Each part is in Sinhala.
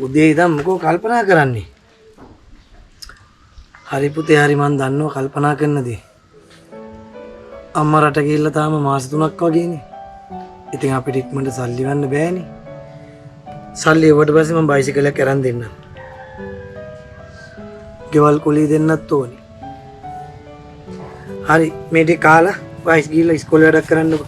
උදේ ඉඳන් මොකෝ කල්පනා කරන්නේ? හරි පුතේ හරි මන් දන්නවා කල්පනා කරනදී. අම්මා රට ගිහිල්ලා තාම මාස 3ක් වගේනේ. ඉතින් අපිට ඉක්මනට සල්ලි ගන්න බෑනේ. සල්ලි එවට පස්සේ මම බයිසිකලයක් අරන් දෙන්නම්. ගෙවල් කුලී දෙන්නත් ඕනේ. හරි මේ ටික කාලා වයිස් ගිහිල්ලා ඉස්කෝලේ වැඩක් කරන්නකෝ.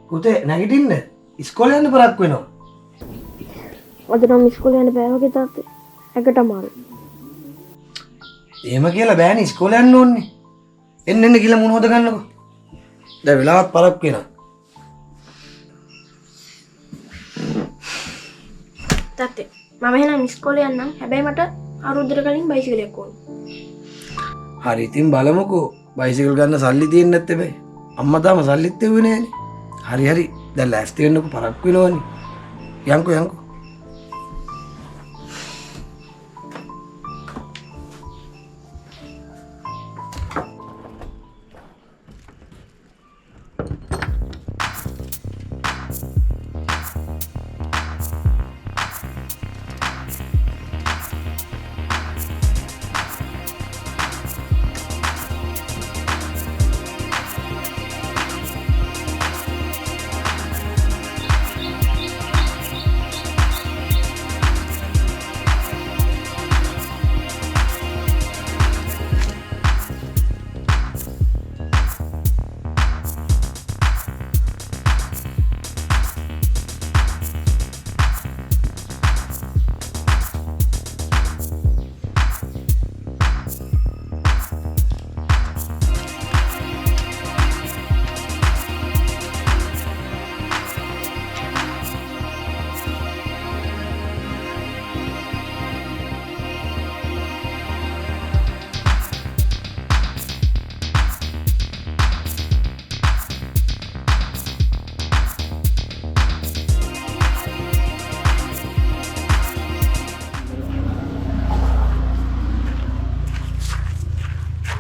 පුතේ නැගිටින්න ඉස්කෝලේ යන්න පරක් වෙනවා. අද නම් ඉස්කෝලේ යන්න බෑ වගේ තාත්තේ. එකට අමාරු. එහෙම කියලා බෑනේ ඉස්කෝලේ යන්න ඕනේ. එන්න කියලා මුණ හොද ගන්නකො. දැන් වෙලාවත් පරක් වෙනවා. තාත්තේ මම එහෙනම් ඉස්කෝලේ යන්නම්. හැබැයි මට ආරුද්දට කලින් බයිසිකලයක් ඕන. හරි ඉතින් බලමුකෝ. බයිසිකල් ගන්න සල්ලි තියෙන්නේ නැත්තේ බෑ. අම්මා තාම සල්ලිත් දෙන්නේ නෑනේ. හරි දැන් ලෑස්ති වෙන්නකෝ පරක් වෙනවනේ. යන්කෝ.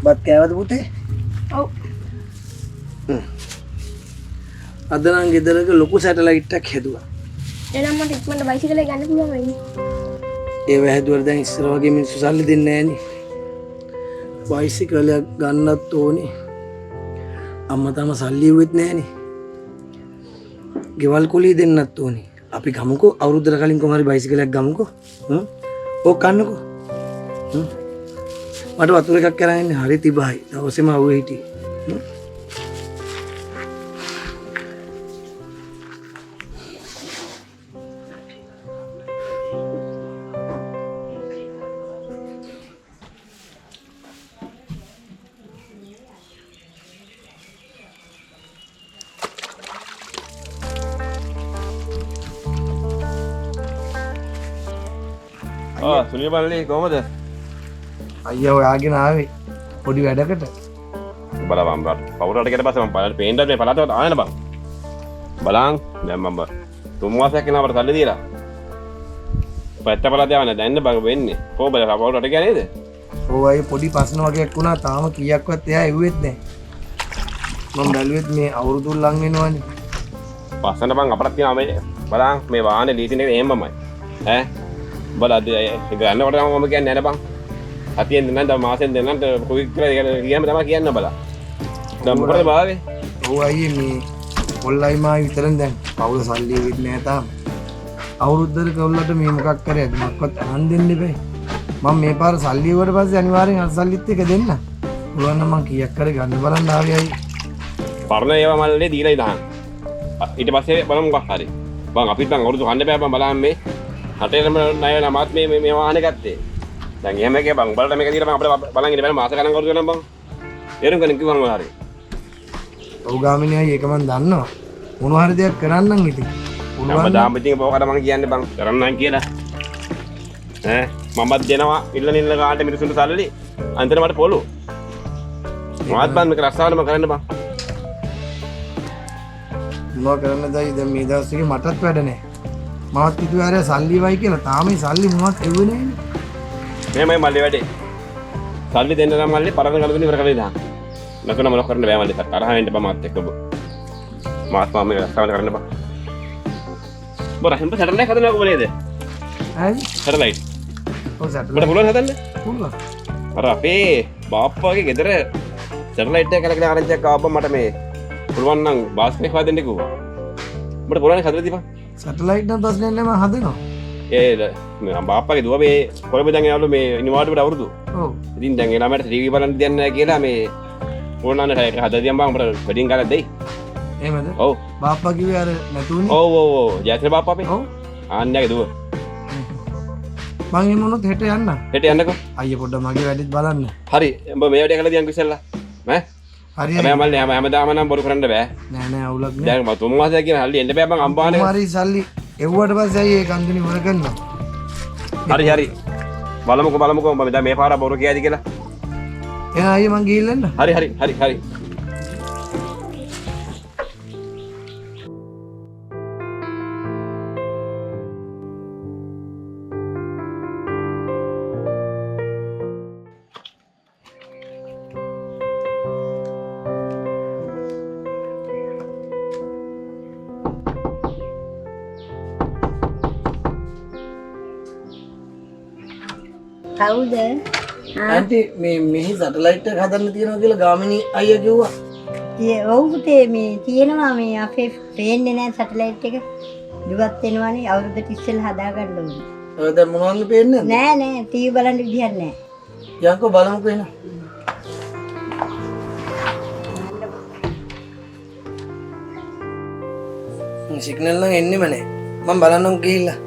බත් කෑවද පුතේ? ඔව්. අද නම් ගෙදරක ලොකු සැටලයිට් එකක් හැදුවා. එහෙනම් මට ඉක්මනට බයිසිකලේ ගන්න පුළුවන් වෙන්නේ. ඒව හැදුවට දැන් ඉස්සර වගේ මිනිස්සු සල්ලි දෙන්නේ නැහනේ. බයිසිකලයක් ගන්නත් ඕනේ. අම්මා තාම සල්ලි ඉුවෙත් නැහනේ. ගෙවල් කුලී දෙන්නත් ඕනේ. අපි ගමුකෝ අවුරුද්දකට කලින් කොහොම හරි බයිසිකලයක් ගමුකෝ. ඕක කන්නකෝ. මට වතුර එකක් කරන් ඉන්න හරි තිබහයි. දවසේම අවුවේ හිටියේ. සුනිල් බල්ලේ කොහමද? අයියා ඔයාගෙන ආවේ පොඩි වැඩකට. බලපන් පවුරට ගියට පස්සේ මම බලන්න පේන්නත් මේ පළාතට ආයෙන බං. බලන් දැන් මම 3 මාසයක් යනවා අපට සල්ලි දීලා. පැත්ත පළාත යවන්න දැන් බං වෙන්නේ. කොහොමද පවුරට ගියා නේද? ඔව් අය පොඩි ප්‍රශ්න වගේක් වුණා තාම කීයක්වත් එයා එව්වෙත් නැහැ. මම බැලුවෙත් මේ අවුරුදු ලං වෙනවනේ. පස්සෙන් බං අපට තියෙනවා මේ බලන් මේ වාහනේ ලීසින් එක එහෙමමයි. ඈ බලද්දි ගන්න කොට මම කියන්නේ නැහැ බං. අතියෙන් දෙන්න දැන් මාසෙන් දෙන්නත් කොයි කියලා කියන්න තමයි කියන්න බලා. දැන් මොකද බාවේ? ඔව් අයියේ මේ කොල්ලයි මායි විතරෙන් දැන් පවුල සල්ලි වෙන්නේ නැහැ තාම. අවුරුද්දට කොල්ලට මේ මොකක් කරේද මොකක්වත් අහන් දෙන්න ඉබේ. මම මේ පාර සල්ලි වලට පස්සේ අනිවාර්යෙන් අර සල්ලිත් එක දෙන්න. පුළුවන් නම් මං කීයක් කරේ ගන්න බලන්න ආවේ අයියේ. පරණ ඒවා මල්ලේ දීලා ඉදහන්. ඊට පස්සේ බලමු මොකක් හරි. බං අපිත් බං අවුරුදු කන්න බෑ බං බලන්න මේ. හටේම ණය නමත් මේ වාහනේ ගත්තේ. දැන් එහෙම එකේ බං බලන්න මේක දීලා බං අපිට බලන් ඉන්න බෑ මාස ගණන් කවුරුද ගන්න බං. තේරුම් ගන්න කිව්වම හරි. ඔව් ගාමිණී අයියේ ඒක මන් දන්නවා. මොනවා හරි දෙයක් කරන්නම් ඉතින්. මම දාම්පතිගේ බෝකට මං කියන්නේ බං කරන්නම් කියලා. ඈ මමත් දෙනවා ඉල්ල ගාට මිනිසුන්ට සල්ලි. අන්තිමට මට පොළු. මාත් බං මේක රස්සාවලම කරන්න බං. මොනවා කරන්නද දැන් මේ දවස් ටිකේ මටත් වැඩ නැහැ. මාත් හිතුවේ අර සල්ලි වයි කියලා. තාම මේ සල්ලි මොනවත් එව්වේ නැහැ. මේමයි මල්ලි වැඩේ. සල්ලි දෙන්න නම් මල්ලි පරණ ගලගෙන ඉවර කරලා ඉඳන්. නැතුණ මොනව කරන්න බෑ මල්ලි. තරහ වෙන්න බෑ මාත් එක්ක ඔබ. මාත් මේ රස්සාවල කරන්න බං. බොර හැම සැටලයිට් හදන්න ඕක නේද? හරි. සැටලයිට්. ඔව් මට සැටලයිට්. පුළුවන් හදන්න? පුළුවන්. අර අපේ බාප්පාගේ ගෙදර සැටලයිට් එක කරගෙන ආරංචියක් ආවම මට මේ පුළුවන් නම් බාස්කට් එකක් හදන්න කිව්වා. මට පුළුවන් හදලා දීපන්. සැටලයිට් නම් ප්‍රශ්නේ නැහැ මම හදනවා. ඒ බාප්පාගේ දුව මේ කොළඹ දැන් යනවලු මේ නිවාඩුවට අවුරුදු. ඔව්. ඉතින් දැන් ඒ ළමයට ටීවී බලන්න දෙන්නේ නැහැ කියලා මේ ඕනන්න ටයර් එක හදලා දියම් බං අපිට වෙඩින් ගන්න දෙයි. එහෙමද? ඔව්. බාප්පා කිව්වේ අර නැතුනේ. ඔව් ජයත්‍ර බාප්පා අපේ. ඔව්. ආන්නගේ දුව. මං එහෙම වුණොත් හෙට යන්න. හෙට යන්නකෝ. අයියේ පොඩ්ඩක් මගේ වැඩිත් බලන්න. හරි. උඹ මේ වැඩේ කළා දියම් කිසෙල්ලා. ඈ? හරි. හැබැයි මල්ලි හැමදාම නම් බොරු කරන්න බෑ. නෑ නෑ අවුලක් නෑ. දැන් මම 3 මාසයක් කියන හල්ලි එන්න බෑ බං අම්බානේ. හරි සල්ලි එව්වට පස්සේ අයියේ කන්දිනි වර කරනවා. හරි. බලමුකෝ මම දැන් මේ පාර බොරු කියයිද කියලා. එහෙනම් අයියේ මං ගිහිල්ලා එන්න. හරි. කවුද? ආන්ටි මේ මෙහි සැටලයිට් එක හදන්න තියෙනවා කියලා ගාමිණී අයියා කිව්වා. ඔව් පුතේ මේ තියෙනවා මේ අපේ පේන්නේ නැහැ සැටලයිට් එක. දුවත් වෙනවනේ අවුරුද්දට ඉස්සෙල්ලා හදා ගන්න ඕනේ. ඔය දැන් මොනවද පේන්නේ? නෑ ටීවී බලන්න විදිහක් නෑ. යන්කෝ බලමුකෝ එහෙනම්. සිග්නල් නම් එන්නෙම නෑ. මම බලන්නම් ගිහිල්ලා.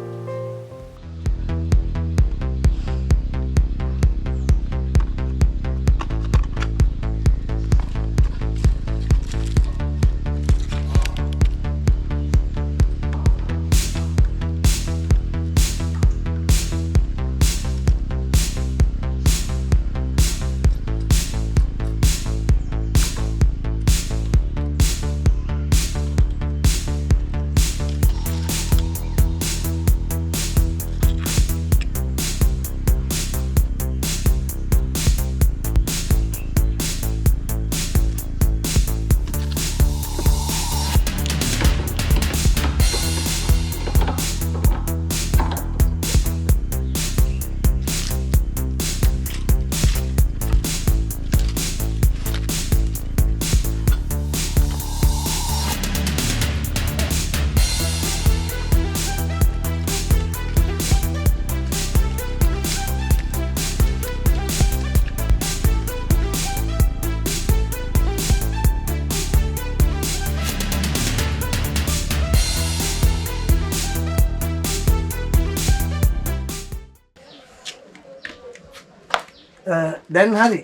දැන් හරි.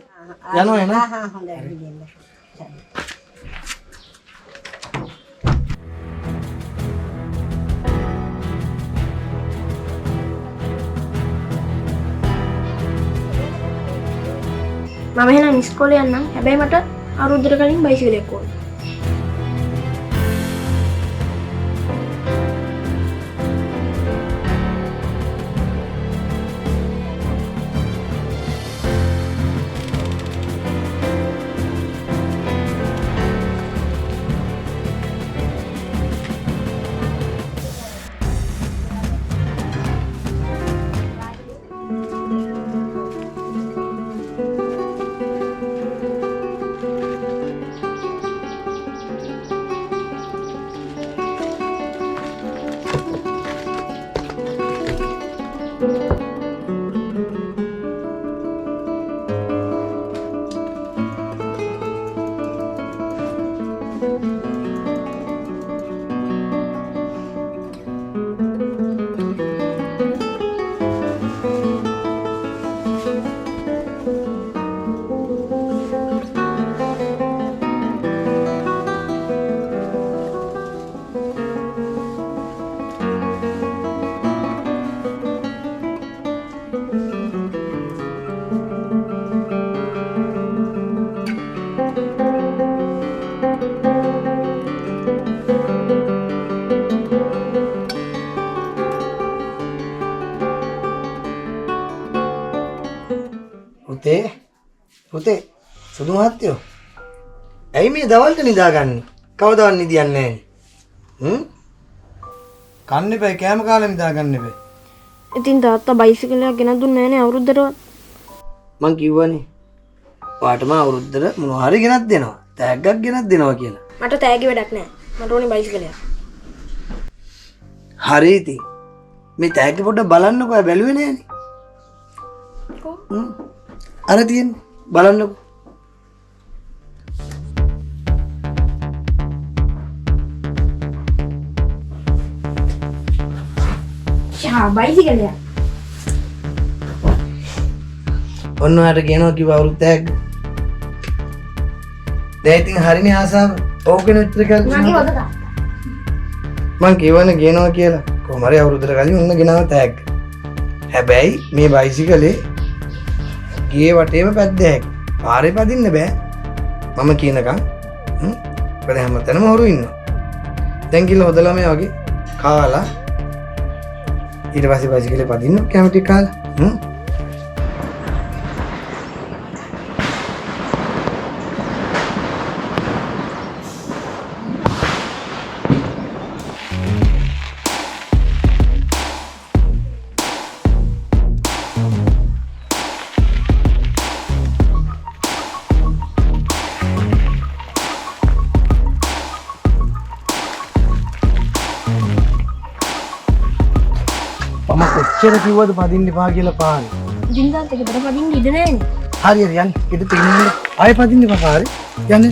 යනවා එන. හොඳයි ගිහින්. මම එහෙනම් ඉස්කෝලේ යන්නම්. හැබැයි මට අවුරුද්දකට කලින් බයිසිකලයක් ඕනේ. පුතේ සුදු මහත්තයෝ ඇයි මේ දවල්ට නිදාගන්නේ? කවදාවත් නිදියන්නේ නැහැ. කන්න එපා කෑම කාලේ නිදාගන්න එපා. ඉතින් තාත්තා බයිසිකලයක් ගෙනත් දුන්නේ නැහනේ අවුරුද්දටවත්. මං කිව්වනේ. ඔයාටම අවුරුද්දට මොනවා හරි ගෙනත් දෙනවා. තෑග්ගක් ගෙනත් දෙනවා කියලා. මට තෑගි වැඩක් නැහැ. මට ඕනේ බයිසිකලයක්. හරි ඉතින්. මේ තෑග්ග පොඩ්ඩක් බලන්නකෝ. අය බැලුවේ නෑනේ. අර තියෙන්නේ. බලන්නකෝ. බයිසිකලයක්. ඔන්න ඔයාට කියනවා කිව්ව අවුරුද්ද තෑග්ග. දැන් ඉතින් හරිනේ ආසාව. ඕකෙන උත්තර මගේ කරලා හොද තාත්තා. මං කියවනේ ගේනවා කියලා. කොහොම හරි අවුරුද්දට කලින් ඔන්න ගෙනාව තෑග්ග. හැබැයි මේ බයිසිකලේ ගියේ වටේම පැද්දෑක්. පාරේ පදින්න බෑ. මම කියනකම් මොකද හැමතැනම හොරු ඉන්නවා. දැන් කිල්ල හොදලා මේ වගේ කාලා ඊට පස්සේ බයිසිකලේ පදින්න කැමති කාලා. මම කොච්චර කිව්වද පදින්න එපා කියලා පාරේ. ඉතින් තාත්තා ගෙදර පදින්න ඉඩ නැහැනේ. හරි හරි යන්න. ඊට තින්නේ ආයෙ පදින්න එපා පාරේ. යන්න.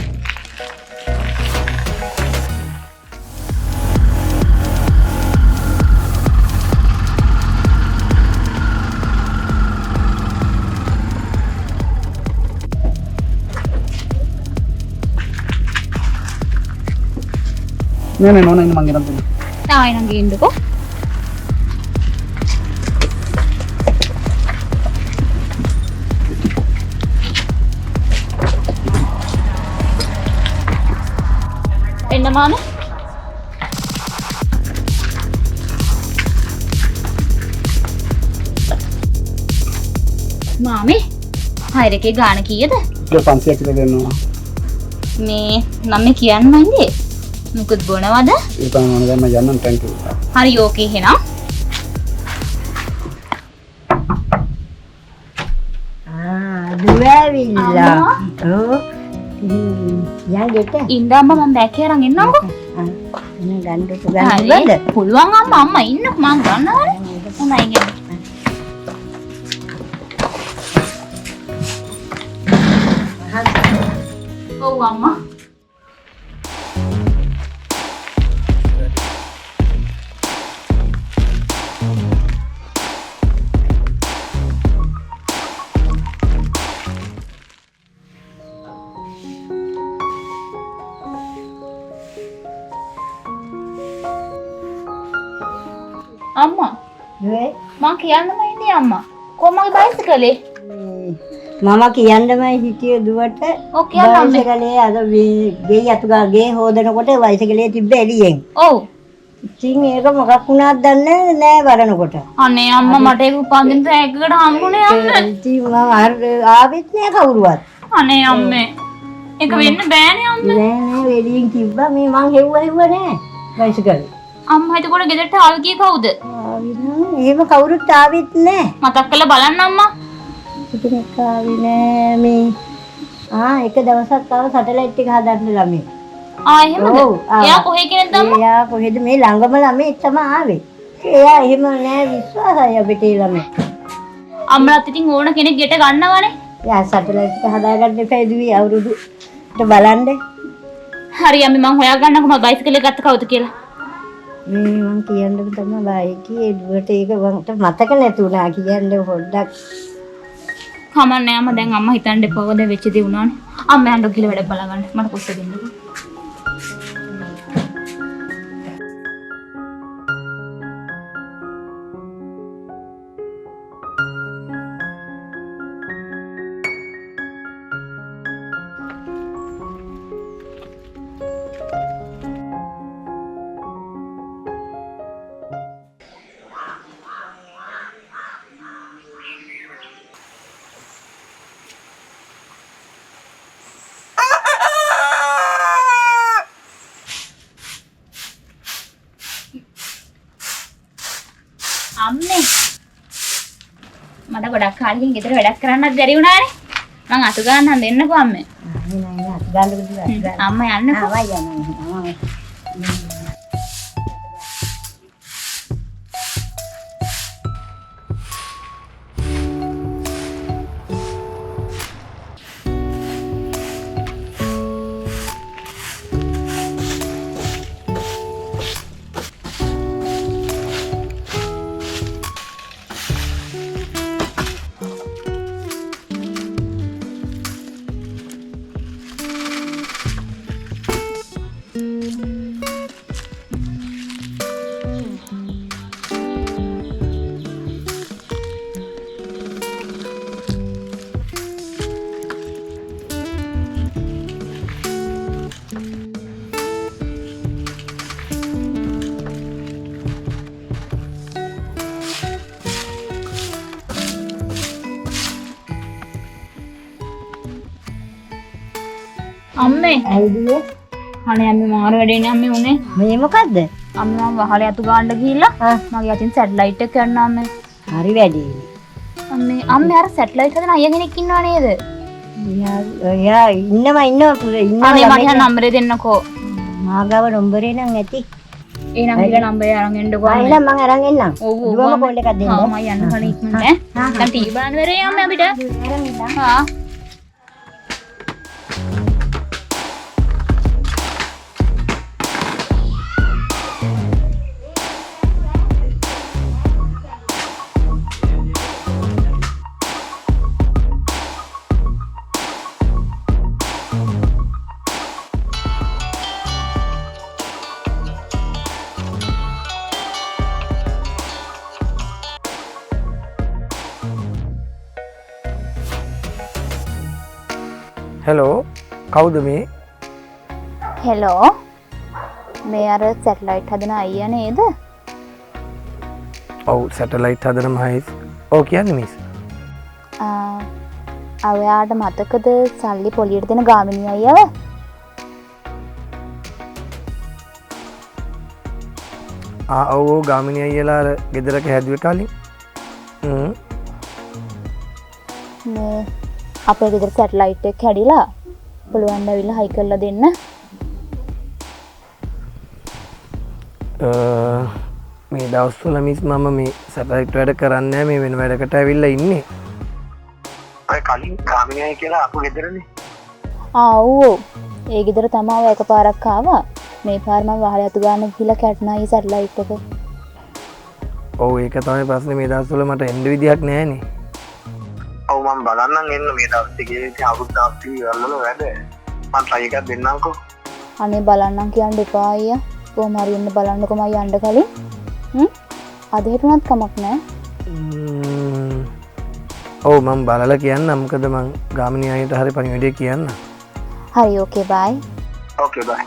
නෑ නෝනා ඉන්න මං ගෙනත් දෙන්න. ආයෙ නම් ගේන්නකෝ. එන්න මාන. මාමේ හයරකේ ගාන කීයද? 500ක් විතර දෙන්නවා. මේ මම කියන්න ඉන්නේ. මොකද බොනවද? ඒ තමයි මම දැන් මම යන්නම් thank you. හරි ඕකේ එහෙනම්. දුවවිල්ලා. ඔව්. යාගෙට ඉන්න අම්මා මම බෑග් එක අරන් එන්නම්කෝ. ගන්නකො හරි. ගන්නවද? පුළුවන් අම්මා ඉන්නකෝ මම ගන්නවනේ. හොඳයි ගන්න. ඔව් අම්මා. අම්මා දුවේ මං කියන්නම ඉන්නේ අම්මා. කොහමද බයිසිකලේ? මම කියන්නමයි හිටියේ දුවට. ඔව් කියන්න අම්මේ. බයිසිකලේ අද ගේ යතුගා ගේ හොදනකොට බයිසිකලේ තිබ්බ එළියෙන්. ඔව්. ඉතින් ඒක මොකක් වුණාද දන්නේ නෑ බලනකොට. අනේ අම්මා මට ඒක උපන්දින තෑග්ගකට හම්බුනේ යන්න. ඉතින් මම ආවෙත් නෑ කවුරුවත්. අනේ අම්මේ. ඒක වෙන්න බෑනේ අම්මේ. නෑ නෑ එළියෙන් තිබ්බා මේ මං හෙව්ව නෑ බයිසිකලේ. අම්මා එතකොට ගෙදරට ආව ගියේ කවුද? එහෙම කවුරුත් ආවෙත් නෑ. මතක් කරලා බලන්න අම්මා. කෙනෙක් ආවේ නෑ මේ එක දවසක් ආව සැටලයිට් එක හදන්න ළමයි. එහෙමද? ඔව්, ආවා. එයා කොහේ කෙනෙක්ද අම්මා? එයා කොහෙද මේ ළඟම ළමයි තමයි ආවේ. එයා එහෙම නෑ විශ්වාසයි අපිට ඒ ළමයි. අම්මලාත් ඉතින් ඕන කෙනෙක් ගෙට ගන්නවනේ. එයා සැටලයිට් එක හදාගන්න එපා දුවි අවුරුදුට බලන්න. හරි අම්මේ මං හොයාගන්නකෝ මම බයිසිකලේ ගත්ත කවුද කියලා. මේ මං කියන්න තමයි බයිකේ දුවට ඒක මතක නැතුණා කියන්න පොඩ්ඩක්. කමන්නේ අම්මා දැන් අම්මා හිතන්න එපා වද වෙච්ච දේ වුණානේ. අම්මා යන්න ගිහලා වැඩ බලගන්න. මට කුස්ස දෙන්නකෝ. අම්මේ මට ගොඩක් කාලෙකින් ගෙදර වැඩක් කරන්නත් බැරි වුණානේ. මං අතු ගන්න දෙන්නකෝ අම්මේ. අම්මා යන්නකෝ. අම්මේ ඇයිද? අනේ අම්මේ මාර වැඩේනේ අම්මේ උනේ. මේ මොකද්ද? අම්මේ මම වහලේ අතු ගන්න ගිහිල්ලා මගේ අතින් සැටලයිට් එක ගන්න අම්මේ. හරි වැඩි. අම්මේ අර සැටලයිට් හදන අයියා කෙනෙක් ඉන්නව නේද? යා ඉන්නවා අනේ මට යා නම්බරේ දෙන්නකෝ. මාගාව නම්බරේ නම් ඇති. ඒ නම් ගිහලා නම්බරේ අරන් එන්නකෝ. ආයෙලා මම අරන් එන්නම්. ඔව් දුවම කෝල් එකක් දෙන්න. මම යන්න කලින් ඉක්මනට ඈ. දැන් ටීවී බලන්න වෙරේ අම්මේ අපිට. අරන් එන්නම්. හා හෙලෝ කවුද මේ? හෙලෝ මේ අර සැටලයිට් හදන අයියා නේද? ඔව් සැටලයිට් හදන මහේස්. ඔව් කියන්නේ මිස්. ඔයාට මතකද සල්ලි පොලියට දෙන ගාමිණී අයියව? ඔව් ගාමිණී අයියලා අර ගෙදරක හැදුවේ කලින්. මේ අපේ ගෙදර සැටලයිට් එක කැඩිලා පුළුවන් ද ඇවිල්ලා හයි කරලා දෙන්න? මේ දවස්වල මිස් මම මේ සැටලයිට් වැඩ කරන්නේ නැහැ මේ වෙන වැඩකට ඇවිල්ලා ඉන්නේ. අය කලින් ගාමිණී අයියා කියලා අපු ගෙදරනේ. ඔව් ඒ ගෙදර තමයි එකපාරක් ආවා. මේ පාර මම වහලේ අතු ගන්න ගිහලා කැඩුනා ඊ සැටලයිට් එක. ඔව් ඒක තමයි ප්‍රශ්නේ මේ දවස්වල මට එන්න විදියක් නැහැනේ. ඔව් මම බලන්නම් එන්න මේ දවස් ටිකේ ඉතින් අවුරුද්දක් ඉවරවල වැඩ. මම try එකක් දෙන්නම්කෝ. අනේ බලන්නම් කියන්න එපා අයියා. කොහොම හරි එන්න බලන්නකෝ මම යන්න කලින්. අද හිටුණත් කමක් නැහැ. ඔව් මම බලලා කියන්නම්. මොකද මම ගාමිණී අයියට හරි පණිවිඩය කියන්න. හරි ඕකේ බයි. ඕකේ බයි.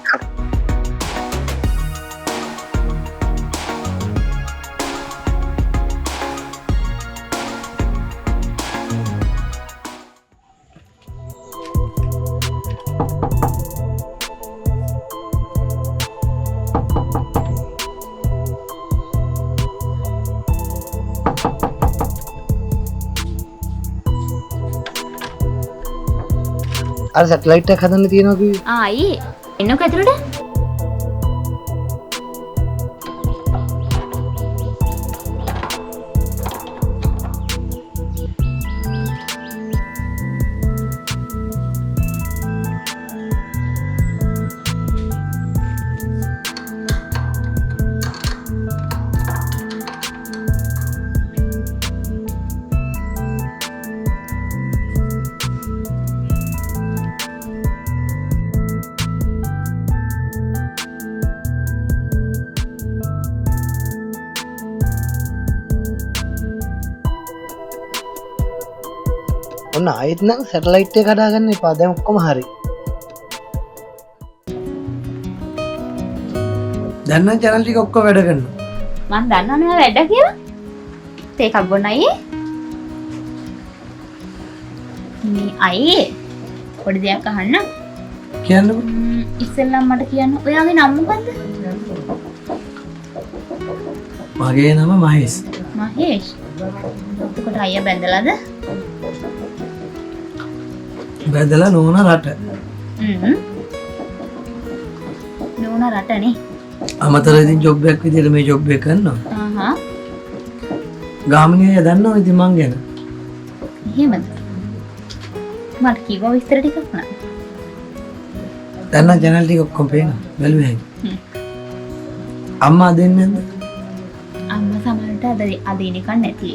අර සැටලයිට් එක හදන්න තියෙනවා කිව්වේ. අයියේ එන්නකෝ ඇතුළට. ඔන්න ආයෙත් නම් සැටලයිට් එක හදාගන්න එපා. දැන් ඔක්කොම හරි. දැන් නම් channel ටික ඔක්කොම වැඩ කරනවා. මම දන්නවනේ ඔයා වැඩ කියලා. තේකක් බොන්න අයියේ. මේ අයියේ පොඩි දෙයක් අහන්න. කියන්නකෝ. ඉස්සෙල්ලා මට කියන්න ඔයාගේ නම මොකද්ද? මගේ නම මහේස්. මහේෂ්. එතකොට අයියා බැඳලාද? බැදලා නෝන රට. නෝනා රටනේ. අමතර ඉතින් ජොබ් එකක් විදියට මේ ජොබ් එක කරනවා. ගාමිණී දන්නවා ඉතින් මං ගැන. එහෙමද? මට කිව්වා විස්තර ටිකක් නෑ. දැන් නම් channel ටික ඔක්කොම පේනවා. බැලුවේ හැකි. අම්මා දෙන්නේ නැද්ද? අම්මා සමහරට අද ඉනිකන් නැති.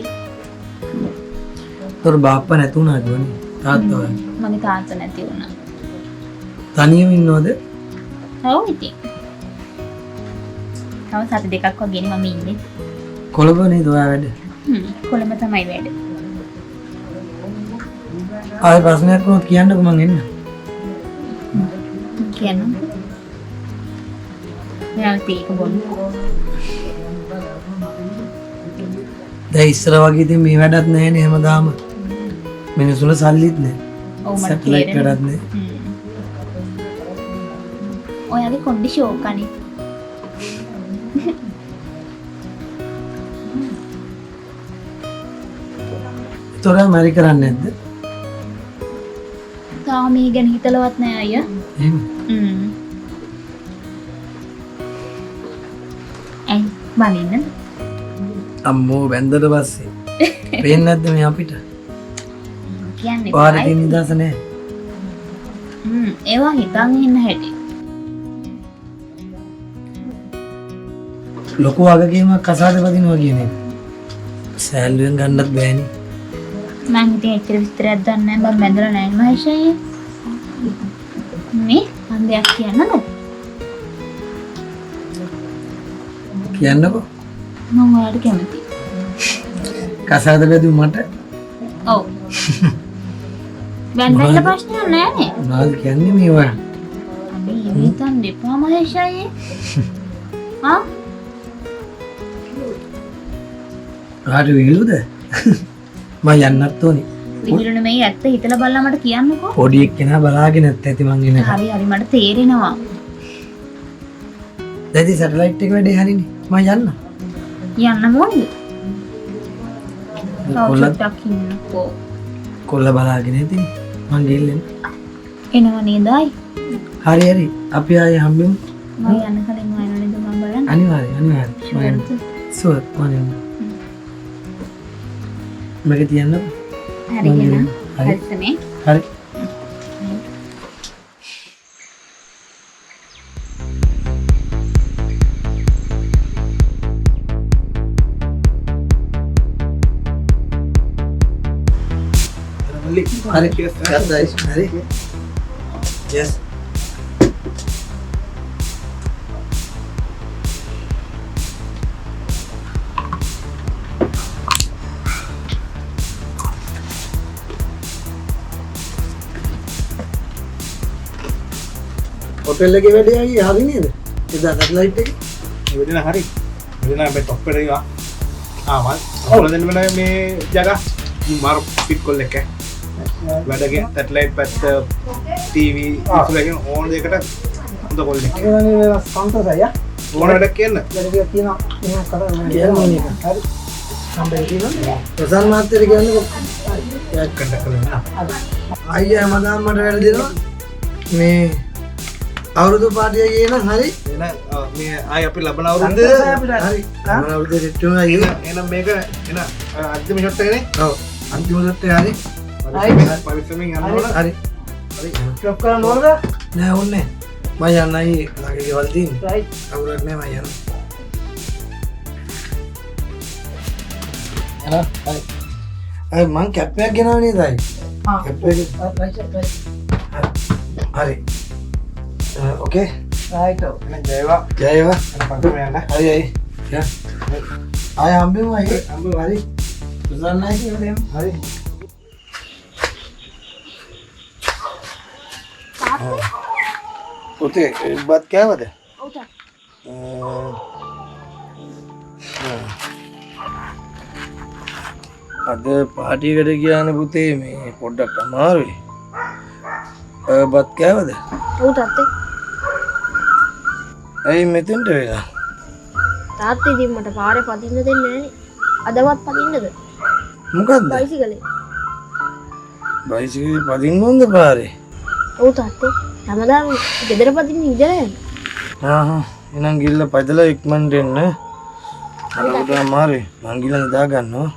තොර බාප්පා නැති වුණාද වනේ? තාත්තා වගේ. මගේ තාත්තා නැති වුණා. තනියම ඉන්නවද? ඔව් ඉතින්. තව සති දෙකක් වගේනේ මම ඉන්නේ. කොළඹ නේද ඔයා වැඩ? කොළඹ තමයි වැඩ. ආයෙ ප්‍රශ්නයක් වුණොත් කියන්නකෝ මං එන්න. කියන්න. මෙයාට ඒක බොන්න. දැන් ඉස්සර වගේ ඉතින් මේ වැඩක් නැහැනේ හැමදාම. මිනිස්සුන්ට සල්ලිත් නැහැ. ඔව් මට සැටලයිට් වැඩක් නැහැ. ඔයාගේ කොණ්ඩි ෂෝක් අනේ. තොර මැරි කරන්නේ නැද්ද? තාම මේ ගැන හිතලවත් නෑ අයියා. එහෙම. ඇයි බලින්න? අම්මෝ බැන්දට පස්සේ පේන්නේ නැද්ද මේ අපිට? කියන්නේ ඔයාලට තියෙන නිදහස නැහැ. ඒවා හිතන් ඉන්න හැටි. ලොකු වගකීමක් කසාද වදිනවා කියන එක. සෑල්ලුවෙන් ගන්නත් බෑනේ. මං ඉතින් එච්චර විස්තරයක් දන්නේ නැහැ. මම බැඳලා නැහැ මහේෂ් අයියා. මේ මම දෙයක් කියන්නද? කියන්නකෝ. මම ඔයාලට කැමතියි. කසාද වැදුව මට. ඔව්. බැඳන්න ප්‍රශ්නයක් නැහැ නේ. මොනවද කියන්නේ මේ ඔයා? අපි හිතන් දෙපා මහේෂ් අයියා. ආ? කාට විහිළුද? මම යන්නත් ඕනේ. විහිළුනේ මේ ඇත්ත හිතලා බලලා මට කියන්නකෝ. පොඩි එක්කෙනා බලාගෙන නැත් ඇති මං එනකම්. හරි හරි මට තේරෙනවා. දැන් සැටලයිට් එක වැඩේ හරිනේ. මම යන්න. යන්න ඕනේ. කොල්ල තාක්ෂික් ඉන්නකෝ. කොල්ල බලාගෙන ඉතින් මං ගිහින් එනවා නේද අය? හරි හරි. අපි ආයේ හම්බෙමු. මම යන්න කලින් මම නේද මම බලන්න. අනිවාර්යෙන්. සුවර් මම මගේ තියන්න. හරි ගියන. හරිනේ. හරි. හරි. Yes. होटल के बैठे आई हारी नहीं है इधर सैटेलाइट के ඉවදින හරි ඉවදින මේ টොප් එකට ගියා ආවල් ඔන්න දෙන්න වෙන මේ ජගා මාර පිට් කොල් එක වැඩගේ සැටලයිට් පැත්ත ටීවී ඉස්සරහකින් ඕන දෙයකට හොඳ කොල් එක ये काउंटर है या ඕන වැඩක් කියන්න लड़के तीन तीन कलर में ये नहीं का हरी हम बैठी ना प्रधान मात्र के अंदर යක් කන්ටැක්ට් කරලා आइए मदाम मट වැඩ දෙනවා මේ අවුරුදු පාටිය කියන හරි එන මේ ආයි අපි ලබන අවුරුද්ද හරි අවුරුදු දෙට්ටුම අයිය එහෙනම් මේක එන අන්තිම ෂොට් එකනේ ඔව් අන්තිම සෙට් එක හරි පරිස්සමෙන් යන්න ඕන හරි හරි ස්ටොප් කරන්න ඕනද නෑ ඕනේ මම යන්නයි ළඟ ගෙවල් තියෙන්නේ රයිට් අවුලක් නෑ මම යන්න එනවා හරි අය මං කැප් එකක් ගෙනාව නේද අය කැප් එක හරි ओके राइट එන ජයවා जयवा පස්සම යන්න हरी आई क्या आए हम भी वही हम भी हरी गुजरना है कि हम हरी उते एक बात क्या बात है අද පාටියකට ගියානේ පුතේ මේ පොඩ්ඩක් අමාරුයි. බත් කෑවද? ඔව් තාත්තේ. ඇයි මෙතෙන්ට වෙලා? තාත්තේ ඉතින් මට පාරේ පදින්න දෙන්නේ නැහනේ. අදවත් පදින්නද? මොකද්ද? බයිසිකලේ. බයිසිකලේ පදින්න ඕනද පාරේ? ඔව් තාත්තේ. හැමදාම ගෙදර පදින්න ඉඳලා යන්නේ. එහෙනම් ගිල්ල පදලා ඉක්මනට එන්න. අරකට අමාරුයි. මං ගිල්ල නිදා ගන්නවා.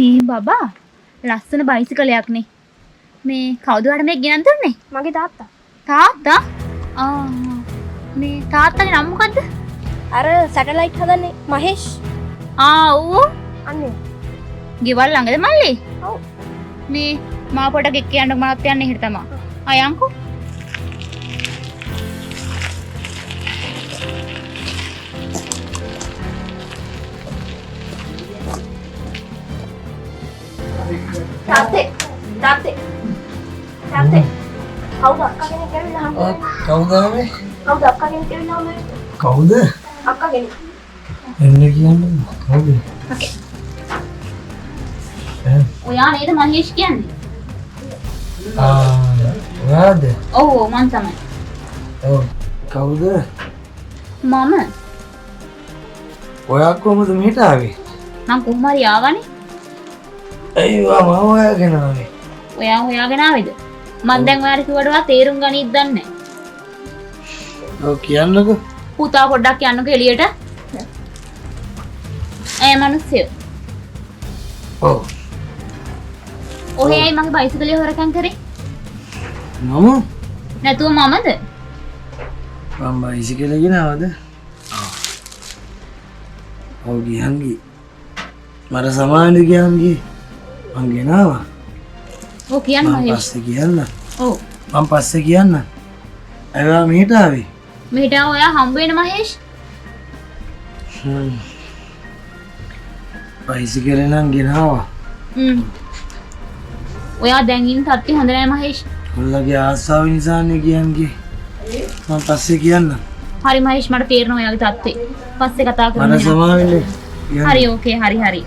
මේ බබා ලස්සන බයිසිකලයක් නේ. මේ කවුද වඩ මේ ගෙනත් දුන්නේ? මගේ තාත්තා. තාත්තා? මේ තාත්තගේ නම මොකද්ද? අර සැටලයිට් හදන්නේ මහේෂ්. ඌ අන්නේ. ගෙවල් ළඟද මල්ලි? ඔව්. මේ මා පොඩක් එක්ක යන්න මනත් යන්න එහෙට තමයි. අයන්කෝ. තාත්තේ. කවුද අක්කා කෙනෙක් ඇවිල්ලා හම්බුනේ? කවුද මේ? කවුද අක්කා කෙනෙක් ඇවිල්ලා හම්බුනේ? කවුද? අක්කා කෙනෙක්. එන්න කියන්නේ. කවුද? ඔයා නේද මහේෂ් කියන්නේ? ඔයාද? ඔව් මං තමයි. ඔව්. කවුද? මම. ඔයා කොහමද මෙහෙට ආවේ? මං කොහොම හරි ආවනේ. අයියෝ මම හොයාගෙන ආවේ. ඔයා හොයාගෙන ආවේද? මං දැන් ඔයාට කිව්වටවත් තේරුම් ගනිද්ද දන්නේ නැහැ. ඔව් කියන්නකෝ. පුතා පොඩ්ඩක් යන්නකෝ එළියට. මිනිස්සු. ඔව්. ඔහේයි මගේ බයිසිකලේ හොරකම් කරේ. මම? නැතුව මමද? මම බයිසිකලේ ගෙනාවද? ඔව් ගියන්ගේ. මට සමාන ගියන්ගේ. මං ගෙනාවා. ඔව් කියන්න මම මහේෂ්. පස්සේ කියන්න. ඔව්. මම පස්සේ කියන්න. ඇවා මෙහෙට ආවේ. මෙහෙට ඔයා හම්බ වෙන මහේෂ්. බයිසිකලේ නම් ගෙනාවා. ඔයා දැන් ඉන්න තත්ති හොඳ නැහැ මහේෂ්. උල්ලගේ ආසාව නිසානේ කියන්නේ. මම පස්සේ කියන්න. හරි මහේෂ් මට තේරෙනවා ඔයාගේ තත්ත්වේ. පස්සේ කතා කරමු. මට සමාවෙන්නේ. හරි ඕකේ හරි.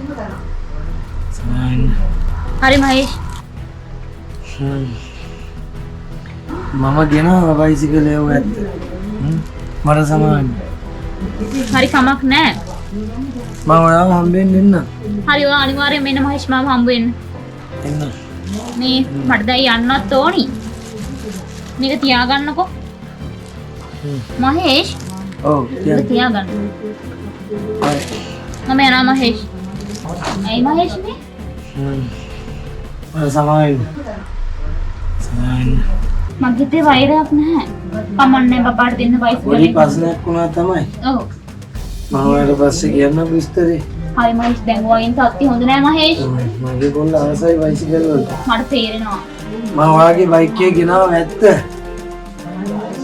සමාවෙන්න. හරි මහේෂ්. මම ගෙනාවා බයිසිකලේ ඔය ඇත්ත. මට සමාවෙන්න. හරි කමක් නැහැ. මම ඔයාව හම්බෙන්න එන්න. හරි ඔයා අනිවාර්යෙන් මෙන්න මහේෂ් මාව හම්බ වෙන්න. එන්න. මේ මට දැන් යන්නත් ඕනි. මේක තියාගන්නකෝ. මහේෂ්. ඔව් මේක තියාගන්න. මම යනවා මහේෂ්. ඇයි මහේෂ් මේ? මට සමාවෙන්න. මගේ තේ වෛරයක් නැහැ. කමන්නේ බබාට දෙන්න පොඩි බයිසිකලේ. ප්‍රශ්නයක් වුණා තමයි. ඔව්. මම ඔයාලට පස්සේ කියන්න විස්තරේ. හරි මහේෂ් දැන් වයින් තත්ති හොඳ නැහැ මහේෂ්. මගේ කොල්ල ආසයි බයිසිකල් වලට. මට තේරෙනවා. මම ඔයාගේ බයික් එක ගෙනාවා ඇත්ත.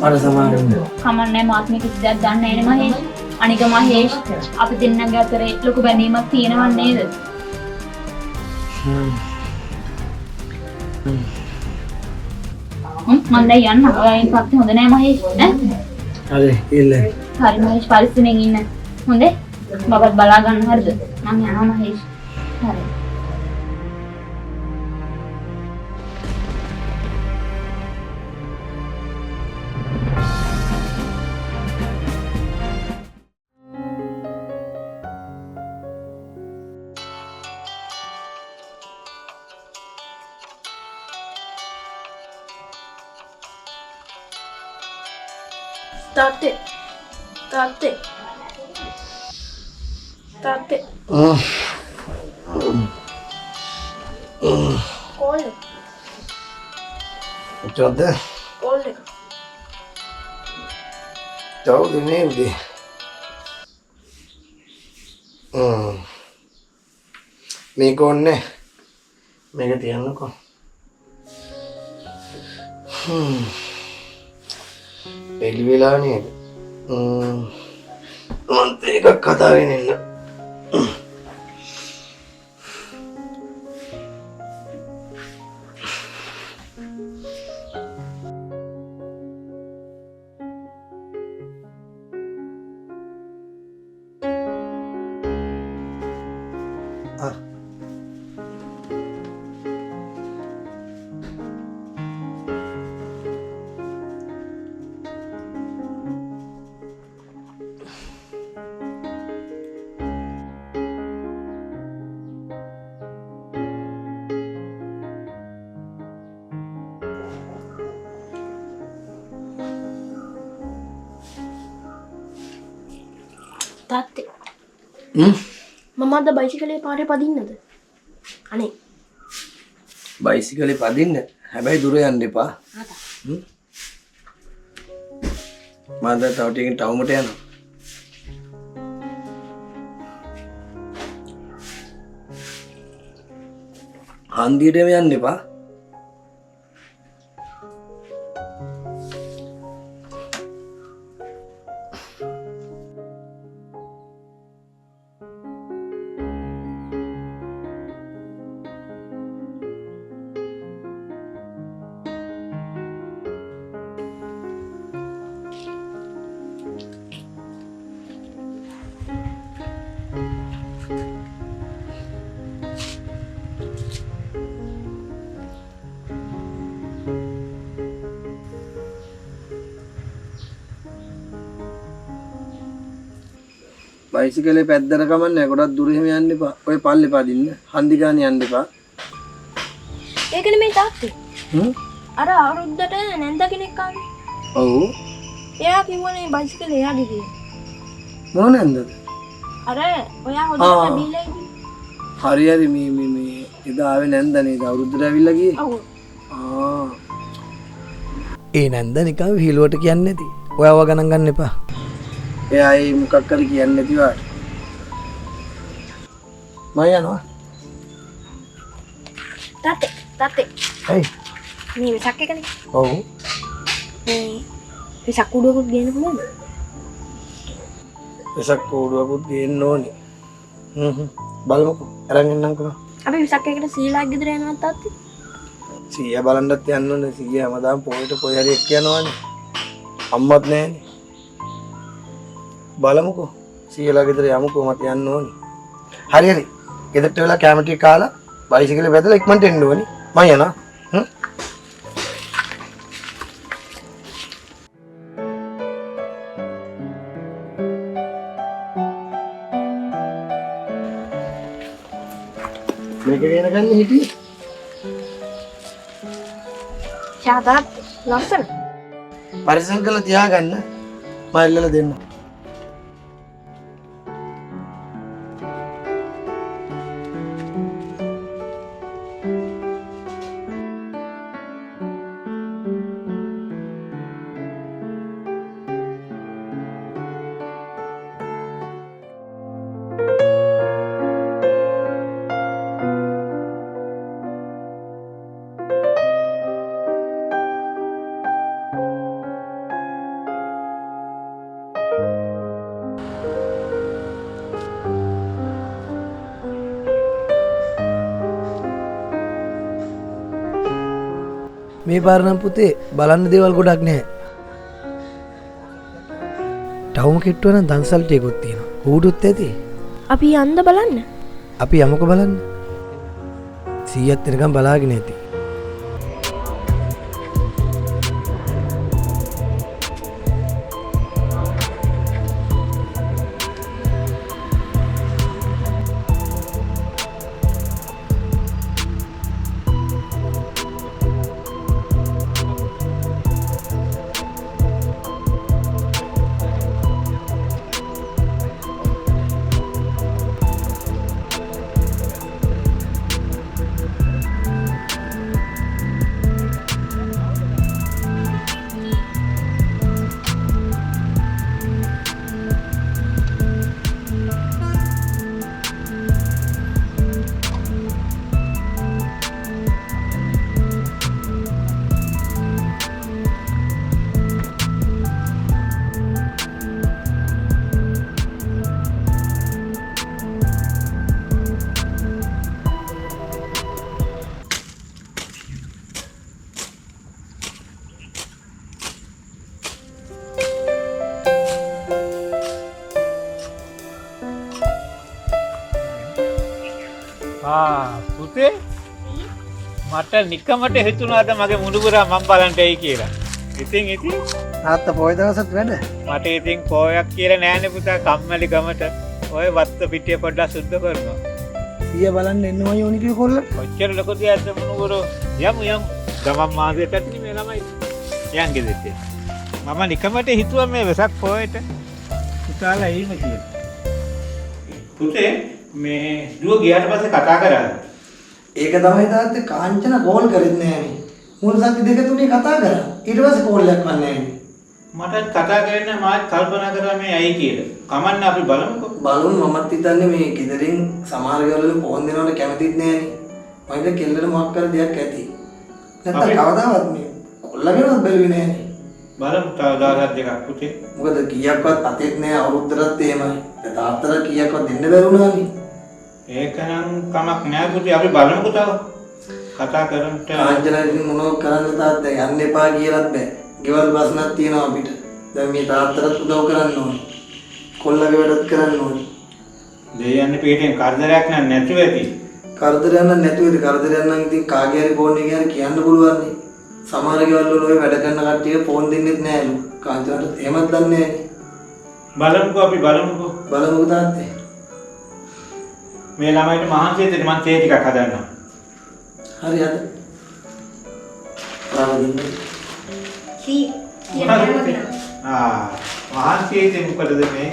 මට සමාවෙන්න. කමන්නේ මාත් මේ කිසි දෙයක් දන්නේ නැහැ නේ මහේෂ්. අනික මහේෂ් අපි දෙන්නගේ අතරේ ලොකු බැඳීමක් තියෙනව නේද? මම දැන් යන්න. ඔයා ඉන්න තත්ති හොඳ නැහැ මහේෂ්. හරි ඉල්ල. හරි මහේෂ් පරිස්සමෙන් ඉන්න. හොඳේ? බබත් බලා ගන්න හරිද? මම යනවා මහේෂ්. හරි. තාත්තේ. එච්චරද? කෝල් එක. තව දෙන්නේ උදේ. මේක ඕනේ. මේක තියන්නකෝ. එළි වෙලා නේද? මම එකක් කතාගෙන ඉන්න. තාත්තේ. මම අද බයිසිකලේ පාරේ පදින්නද? අනේ. බයිසිකලේ පදින්න. හැබැයි දුර යන්න එපා. මම දැන් තව ටිකකින් ටවුමට යනවා. හන්දියටම යන්න එපා. බයිසිකලේ පැද්දර කමන්නේ ගොඩක් දුර එහෙම යන්න එපා. ඔය පල්ලේ පදින්න. හන්දි ගානේ යන්න එපා. ඒක නෙමෙයි තාත්තේ. අර අවුරුද්දට නැන්ද කෙනෙක් ආවේ. ඔව්. එයා කිව්වනේ බයිසිකලේ එයාගේ කියලා. මොන නැන්දද? අර ඔයා හොදට බීලා ඉන්නේ. හරි මේ එදා ආවේ නැන්ද නේද? අවුරුද්දට ඇවිල්ලා ගියේ. ඔව්. ඒ නැන්ද නිකන් හිලුවට කියන්නේ නැති. ඔයාව ගණන් ගන්න එපා. එයා ඒ මොකක් කර කියන්නේ නැති වාට. මම යනවා. තාත්තේ. හයි. මේ වෙසක් එකනේ. ඔව්. මේ වෙසක් උඩුවකුත් ගේන්න පුළුවන්ද? වෙසක් කෝඩුවකුත් ගේන්න ඕනේ. බලමුකෝ. අරන් එන්නම්කෝ. අපි වෙසක් එකට සීලා ගෙදර යනවා තාත්තේ. සීයා බලන්නත් යන්න ඕනේ. සීයා හැමදාම පොයට කොයි හරි එක්ක යනවානේ. අම්මත් නැහැනේ. බලමුකෝ. සීයලා ගෙදර යමුකෝ මට යන්න ඕනේ. හරි. ගෙදරට වෙලා කැම ටික කාලා බයිසිකලේ වැදලා ඉක්මනට එන්න ඕනේ. මම යනවා. මේක වෙන ගන්න හිටියේ. තාත්තා ලස්සන. පරිසම් කරලා තියාගන්න. මම එල්ලලා දෙන්න. මේ පාර නම් පුතේ බලන්න දේවල් ගොඩක් නැහැ. ටවුම කෙට්ටුව නම් දන්සල් ටිකකුත් තියෙනවා. ඌඩුත් ඇති. අපි යන්න බලන්න. අපි යමුකෝ බලන්න. 100ක් වෙනකම් බලාගෙන ඇති. පුතේ මට නිකමට හිතුණාද මගේ මුණුබුරා මම බලන්න එයි කියලා. ඉතින් තාත්තා පොය දවසත් වැඩ. මට ඉතින් පොයක් කියලා නෑනේ පුතා කම්මැලි ගමට. ඔය වත්ත පිටිය පොඩ්ඩක් සුද්ධ කරනවා. ඊය බලන්න එන්නවා යෝනි කිය කොල්ල. කොච්චර ලොකු දියක්ද මුණුබුරෝ. යමු. ගමන් මාසෙට ඇතුළේ මේ ළමයි. යන් ගෙදෙට්ට. මම නිකමට හිතුවා මේ වෙසක් පොයට පුතාලා එයිම කියලා. පුතේ මේ දුව ගියාට පස්සේ කතා කරා. ඒක තමයි තාත්තේ කාංචන කෝල් කරෙත් නෑනේ. මුල් සති දෙක තුනේ කතා කරා. ඊට පස්සේ කෝල් එකක් වන්නේ නෑනේ. මට කතා කරන්න මාත් කල්පනා කරා මේ ඇයි කියලා. කමන්න අපි බලමුකෝ. බලමු මමත් හිතන්නේ මේ ගෙදරින් සමහර ගවල ෆෝන් දෙනවට කැමතිත් නෑනේ. මම හිතුවා කෙල්ලට මොකක් කර දෙයක් ඇති. නැත්නම් කවදාවත් මේ කොල්ලගෙනවත් බැලුවේ නෑනේ. බලමු තව දවස් දෙකක් පුතේ. මොකද කීයක්වත් අතෙත් නෑ අවුරුද්දටත් එහෙමයි. තාත්තලා කීයක්වත් දෙන්න බැරුණානේ. ඒකනම් කමක් නෑ පුතේ අපි බලමුකෝ තව. කතා කරමු. කාංචනා ඉතින් මොනව කරන්න තාත්තා යන්න එපා කියලාත් බෑ. ගෙවල් බස්නක් තියෙනවා අපිට. දැන් මේ තාත්තට උදව් කරන්න ඕනේ. කොල්ලගේ වැඩත් කරන්න ඕනේ. දෙයයන්ගේ පිටින් කරදරයක් නැතුව ඇති. කරදරයක් නැතුවද කරදරයක් නම් ඉතින් කාගේ හරි ෆෝන් එකේ හරි කියන්න පුළුවන් නේ. සමහර ගෙවල් වල ඔය වැඩ කරන කට්ටිය ෆෝන් දෙන්නෙත් නෑලු. කාංචනාට එහෙමත් දන්නේ නෑනේ. බලමුකෝ අපි බලමුකෝ. බලමුකෝ තාත්තේ. මේ ළමයිට මහන්සි දෙන්න මම තේ ටිකක් හදන්නම්. හරි අද. ආවදින්න. මහන්සි දෙන්න මොකටද මේ?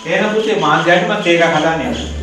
එහෙනම් පුතේ මාන් දැන් මම තේ එකක් හදන්න යනවා.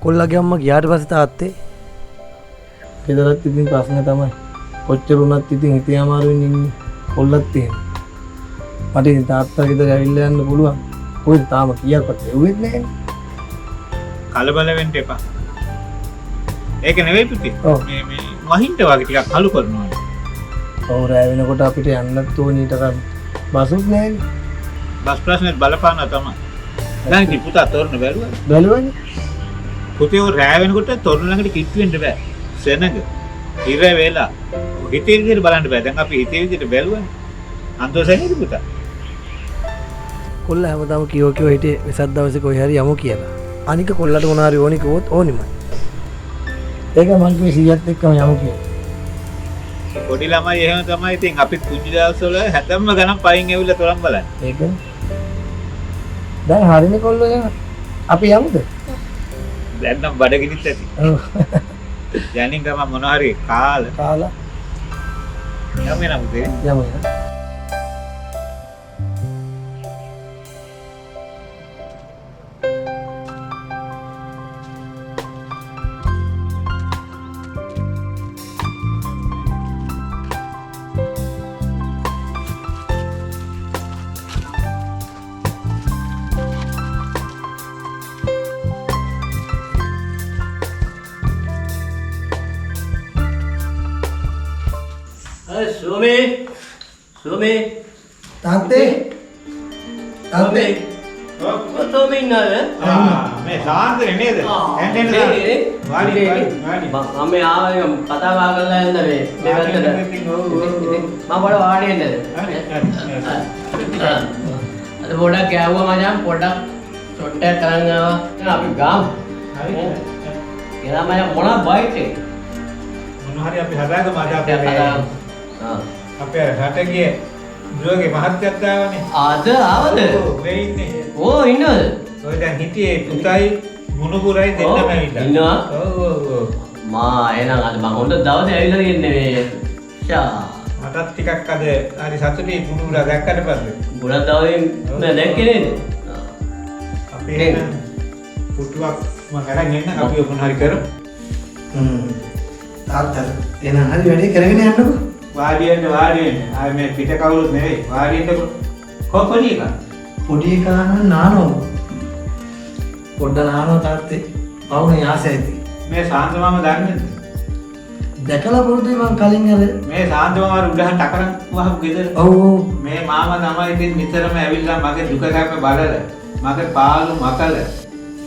කොල්ලගේ අම්මා ගියාට පස්සේ තාත්තේ ගෙදරත් ඉතින් ප්‍රශ්නේ තමයි. කොච්චර වුණත් ඉතින් හිතේ අමාරුවෙන් ඉන්නේ. කොල්ලත් එහෙම. මට ඉතින් තාත්තා ගෙදර ඇවිල්ලා යන්න පුළුවන්. කොහෙද තාම කීයක්වත් එව්වෙත් නැහැ. කලබල වෙන්න එපා. ඒක නෙවෙයි පුතේ. ඔව්. මේ වහින්ට වගේ ටිකක් කලු කරනවා. ඔව් රෑ වෙනකොට අපිට යන්නත් ඕනේ ඊට බසුත් නැහැ. බස් ප්‍රශ්නේ බලපානවා තමයි. දැන් ඉතින් පුතා තෝරන බැලුවා. බැලුවනේ. පුතේ ඔය රෑ වෙනකොට තොරණ ළඟට කිට්ටු වෙන්න බෑ. සෙනඟ. ඉර වේලා. හිතේ විදිහට බලන්න බෑ. දැන් අපි හිතේ විදිහට බැලුවනේ. අන්තෝසෙන්නේ පුතා. කොල්ල හැමදාම කියෝ හිටියේ වෙසක් දවසේ කොයි හරි යමු කියලා. අනික කොල්ලට මොනවා හරි ඕනි කිව්වොත් ඕනිමයි. ඒක මං කිව්වේ 100ත් එක්කම යමු කියලා. පොඩි ළමයි එහෙම තමයි. ඉතින් අපිත් පුංචි දවස්වල හැතැම්ම ගණන් පයින් ඇවිල්ලා තොරන් බලන්නේ. ඒකනේ. දැන් හරිනේ කොල්ලෝ එහෙම. අපි යමුද? දැන් නම් බඩගිනිත් ඇති. ඔව්. යනින් ගම මොනවා හරි කාලා යමු එනම් පුතේ. යමු. තාත්තේ මේ සාන්තරේ නේද? එන්න වාඩි වාඩි. මම ආවේ කතා බහ කරලා යන්න මේ පැත්තට. මම පොඩ වාඩි වෙන්නද? අද පොඩක් ගෑවුවා මචං පොඩක් ෂොට් එකක් කරන් ආවා. අපි ගාමු. හරි. එලා මම මොනවා බයිට් එක? මොන හරි අපි හදාගමු අද අපේ රට ගියේ දුවගේ මහත්යත් ආවනේ. ආද ආවද? මේ ඉන්නේ. ඕ ඉන්නවද? ඔය දැන් හිටියේ පුතයි මුණුපුරයි දෙන්නම ඇවිල්ලා. ඉන්නවා? ඔව්. මා එහෙනම් අද මම හොඳ දවසේ ඇවිල්ලා ඉන්නේ මේ. ෂා. මටත් ටිකක් අද හරි සතුටුයි මුණුපුරා දැක්කට පස්සේ. ගොඩක් දවසේ මම දැක්කේ නේද? අපි එහෙනම් පුටුවක් මම අරන් එන්න අපි ඔපන් හරි කරමු. තාත්තා එන හරි වැඩේ කරගෙන යන්නකෝ. වාඩි වෙන්න. ආයේ මේ පිට කවුරුත් නෙවෙයි. වාඩි වෙන්නකො. කොපොඩි එක. පොඩි එකා නම් නානෝ. පොඩ්ඩ නානෝ තාත්තේ. පවුනේ ආසයිති. මේ සාන්ත මාම දන්නේද? දැකලා පුරුදුයි මං කලින් අර. මේ සාන්ත මාම උඩහන් ටකරන් වහපු ගෙදර. ඔව් ඔව්. මේ මාමා තමයි ඉතින් නිතරම ඇවිල්ලා මගේ දුක කැප බලලා මගේ පාළු මකල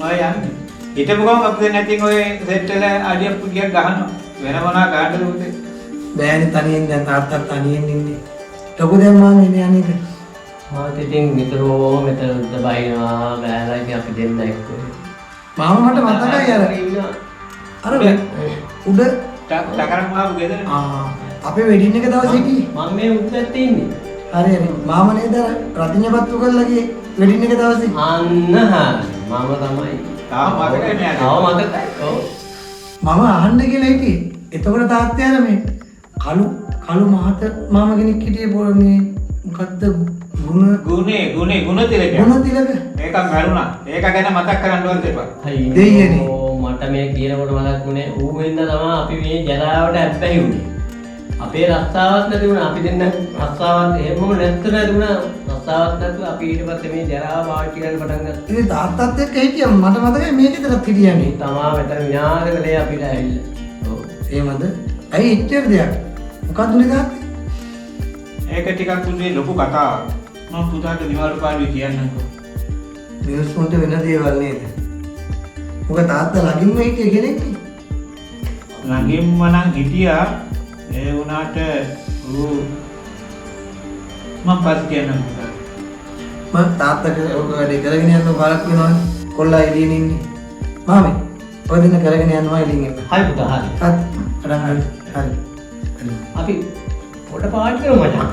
ඔය යන්නේ. හිටපු ගමන් අපි දැන් නැතිනම් ඔය සෙට් එක අඩියක් පුඩියක් ගහනවා. වෙන මොනවා ගන්නද උදේ? බෑනේ තනියෙන් දැන් තාත්තා තනියෙන් ඉන්නේ. ලොකු දැන් මාම එන්නේ අනේක. මාත් ඉතින් නිතරම මෙතන උඩ බයිනවා බෑලා ඉතින් අපි දෙන්න එක්ක. මාම මට මතකයි අර උඩ ටකරන් වහපු ගෙදර. අපේ වෙඩින් එක දවස් හිටියේ. මම මේ උඩට ඉන්නේ. හරි මාම නේද රතිඤ්ඤපත්තු කරලා ගියේ වෙඩින් එක දවසේ. අන්න හරි. මම තමයි. තාම මතකයි නෑ. ආව මතකයි. ඔව්. මම අහන්න කියලා හිටියේ. එතකොට තාත්තයා අර මේ කළු මහත මාම කෙනෙක් හිටියේ පොර මේ මොකද්ද ගුණ තිලක. ඒක මරුණා. ඒක ගැන මතක් කරන්න ඕනේ දෙපා. දෙයියනේ. මට මේ කියනකොට මතක් වුණේ ඌ වෙන්න තමයි අපි මේ ජරාවට ඇබ්බැහි වුණේ. අපේ රස්සාවක් නැති වුණා. අපි දෙන්න රස්සාවක් එහෙමම නැත්තර දුණා. රස්සාවක් නැතුව අපි ඊට පස්සේ මේ ජරාව පාවිච්චි කරන්න පටන් ගත්තා. ඉතින් තාත්තත් එක්ක හිටියා මට මතකයි මේක විතරක් හිටියානේ. තමා මෙතන විනාශ කළේ අපිට ඇවිල්ලා. ඔව්. එහෙමද? ඇයි එච්චර දෙයක්? මොකක්ද නේ තාත්තේ? ඒක ටිකක් පුතේ ලොකු කතාවක්. මම පුතාට නිවාඩු පාඩුවේ කියන්නම්කෝ. මිනිස්සුන්ට වෙන දේවල් නේද? මොකද තාත්තා ළඟින්ම හිටිය කෙනෙක් නේ. ළඟින්ම නම් හිටියා. ඒ වුණාට ඌ මම පස් කියන්නම් පුතාට. මම තාත්තට ඔක වැඩේ කරගෙන යන්න බාරක් වෙනවනේ. කොල්ලා එළියෙන් ඉන්නේ. මාමේ ඔය දින කරගෙන යනවා එළියෙන් එන්න. හරි පුතා හරි. හරි. අපි පොඩ පාවිච්චි කරමු මචං.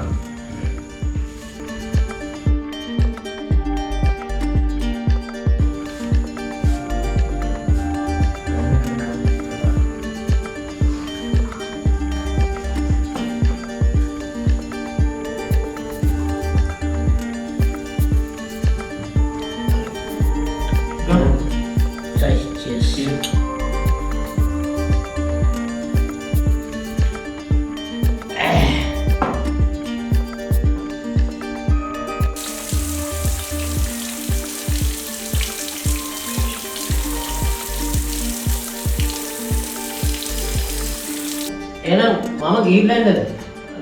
එහෙනම් මම ගිහිල්ලා එන්නද?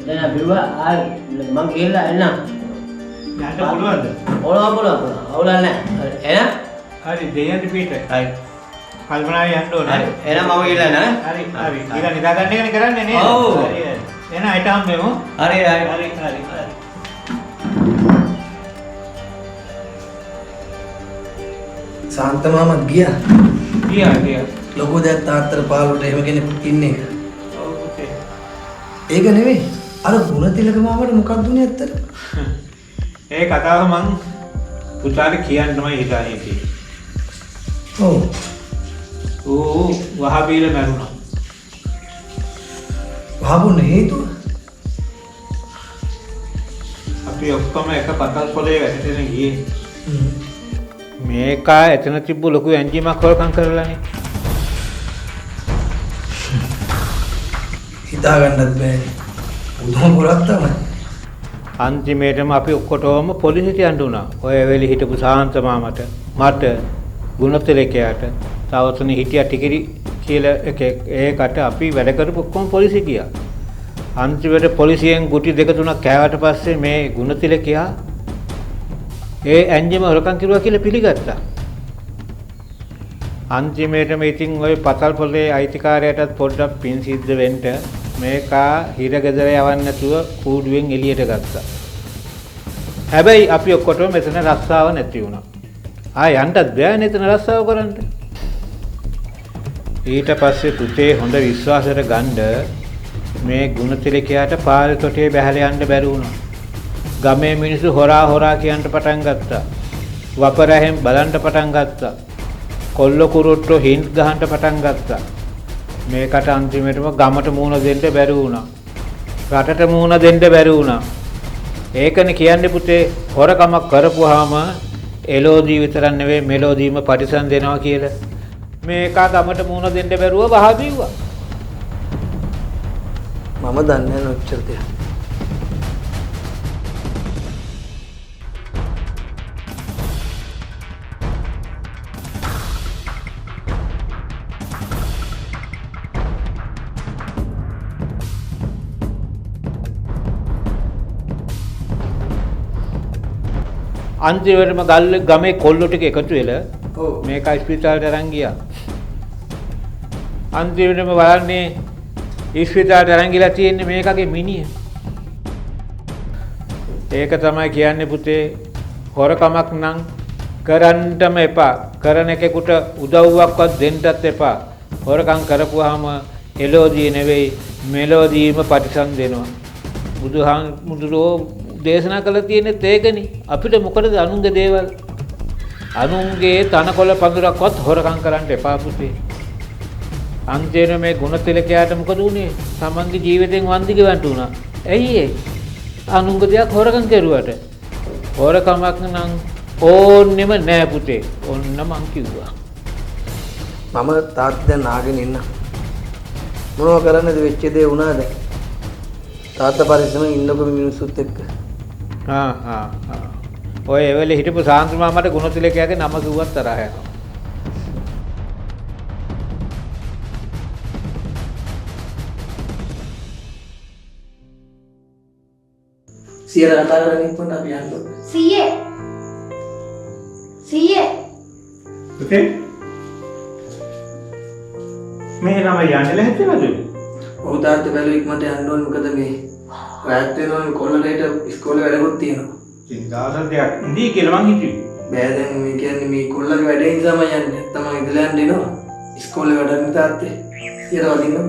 දැන් බිරුවා මම ගිහිල්ලා එන්නම්. යන්න පුළුවන්ද? පුළුවන්. අවුලක් නැහැ. එහෙනම් හරි දෙයන්ට පිට. හරි. කල්පනාවේ යන්න ඕන. හරි. එහෙනම් මම ගිහිල්ලා එන්න. හරි. ඊළඟ නිදා ගන්න එකනේ කරන්නේ නේද? ඔව්. හරි. එහෙනම් අයිට හම්බෙමු. හරි. සාන්ත මාමා ගියා. ගියා. ලොකු දෙයක් තාත්තට පාළුවට එහෙම කෙනෙක් ඉන්නේ. ඒක නෙවෙයි. අර ගුණතිලක මාමට මොකක්ද උනේ ඇත්තට? ඒ කතාව මං පුතාට කියන්න තමයි හිතානේ ඉතින්. ඔව්. ඌ වහබීල මැරුණා. වහබුනේ හේතුව? අපි ඔක්කොම එක පතල් පොලේ වැටෙන්න ගියේ. මේකා එතන තිබ්බ ලොකු ඇන්ජිමක් හොරකම් කරලානේ. හිතා ගන්නත් බෑ. උදම පුරක් තමයි. අන්තිමේටම අපි ඔක්කොටම පොලිසියට යන්න උනා. ඔය වෙලෙ හිටපු සාන්ත මාමට මට ගුණතිලකයාට තවතුනේ හිටියා ටිකිරි කියලා එකෙක් ඒකට අපි වැඩ කරපු ඔක්කොම පොලිසිය ගියා. අන්තිමට පොලිසියෙන් ගුටි දෙක තුනක් කෑවට පස්සේ මේ ගුණතිලකයා ඒ ඇන්ජිම හොරකම් කිරුවා කියලා පිළිගත්තා. අන්තිමේටම ඉතින් ওই පතල් පොලේ අයිතිකාරයටත් පොඩ්ඩක් පින් සිද්ධ වෙන්න මේකා හිරගෙදර යවන්න නැතුව කූඩුවෙන් එළියට ගත්තා. හැබැයි අපි ඔක්කොටම මෙතන රස්සාව නැති වුණා. යන්නත් බෑ නේතන රස්සාව කරන්න. ඊට පස්සේ පුතේ හොඳ විශ්වාසයට ගන්න මේ ගුණතිලකයාට පාරේ තොටේ බැහැලා යන්න බැරි වුණා. ගමේ මිනිස්සු හොරා කියන්න පටන් ගත්තා. වපරැහෙන් බලන්න පටන් ගත්තා. කොල්ල කුරුට්ටෝ හින්ට් ගහන්න පටන් ගත්තා. මේකට අන්තිමටම ගමට මූණ දෙන්න බැරි වුණා. රටට මූණ දෙන්න බැරි වුණා. ඒකනේ කියන්නේ පුතේ හොරකමක් කරපුවාම එලෝදී විතරක් නෙවෙයි මෙලෝදීම පරිසම් දෙනවා කියලා. මේකා ගමට මූණ දෙන්න බැරුව වහ බිව්වා. මම දන්නේ නොච්චර දෙයක්. අන්තිමටම ගමේ කොල්ලෝ ටික එකතු වෙලා මේක ස්පිතාලට අරන් ගියා. අන්තිමටම බලන්නේ ස්පිතාලට අරන් ගිලා තියෙන්නේ මේකගේ මිනිහ. ඒක තමයි කියන්නේ පුතේ හොරකමක් නම් කරන්නටම එපා. කරන එකෙකුට උදව්වක්වත් දෙන්නත් එපා. හොරකම් කරපුවාම එලෝදී නෙවෙයි මෙලෝදීම ප්‍රතිසම් දෙනවා. බුදුහාමුදුරුවෝ දේශනා කළ තියෙන්නේ ඒකනේ. අපිට මොකටද අනුන්ගේ දේවල්? අනුන්ගේ තනකොළ පඳුරක්වත් හොරකම් කරන්න එපා පුතේ. අන්තිමට මේ ගුණතිලකයාට මොකද උනේ? තමන්ගේ ජීවිතෙන් වන්දි ගෙවන්න උනා. ඇයි ඒ? අනුන්ගේ දෙයක් හොරකම් කරුවට. හොරකමක් නම් ඕන්නෙම නෑ පුතේ. ඔන්න මං කිව්වා. මම තාත්තා දැන් නාගෙන ඉන්න. මොනව කරන්නද වෙච්ච දේ වුණාද? තාත්තා පරිස්සමෙන් ඉන්නකො මිනිස්සුත් එක්ක. ඔය එවෙලේ හිටපු සාන්තු මාමට ගුණතිලකයාගේ නම කිව්වත් තරහ යනවා. සියර කතා කරගෙන ඉන්නකොට අපි යන්න. සීයේ පුතේ මේ ළමයි යන්නේ නැතිවද? ඔව් තාත්තා බැලුව ඉක්මනට යන්න ඕනේ මොකද මේ රාත් වෙනවා කොල්ලලට ඉස්කෝලේ වැඩකුත් තියෙනවා. ඉතින් දවස් දෙකක් ඉඳී කියලා මං හිතුවේ. බෑ දැන් මේ කියන්නේ මේ කොල්ලගේ වැඩේ නිසාම යන්නේ. නැත්තම් ඉඳලා යන්න එනවා. ඉස්කෝලේ වැඩක් තාත්තේ. ඊට වදින්නකො.